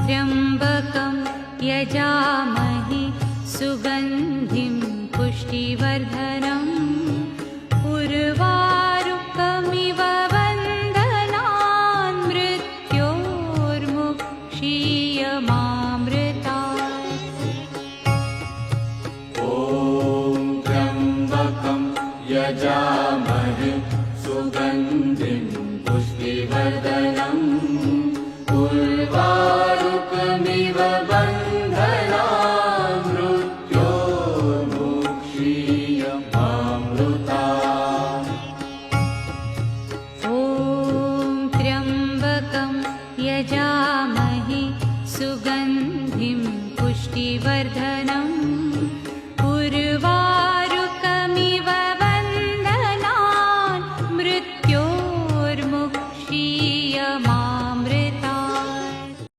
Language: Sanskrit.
त्र्यम्बकं यजामहे सुगन्धिं पुष्टिवर्धनम् उर्वारुकमिव बन्धनान् मृत्योर्मुक्षीयमामृतात्। ॐ त्र्यम्बकं यजामहे सुगन्धिं पुष्टिवर्धनम् उर्वारुकमिव बन्धनान् मृत्योर्मुक्षीयमामृतात्। ॐ त्र्यम्बकं यजामहे सुगन्धिं पुष्टिवर्धनम्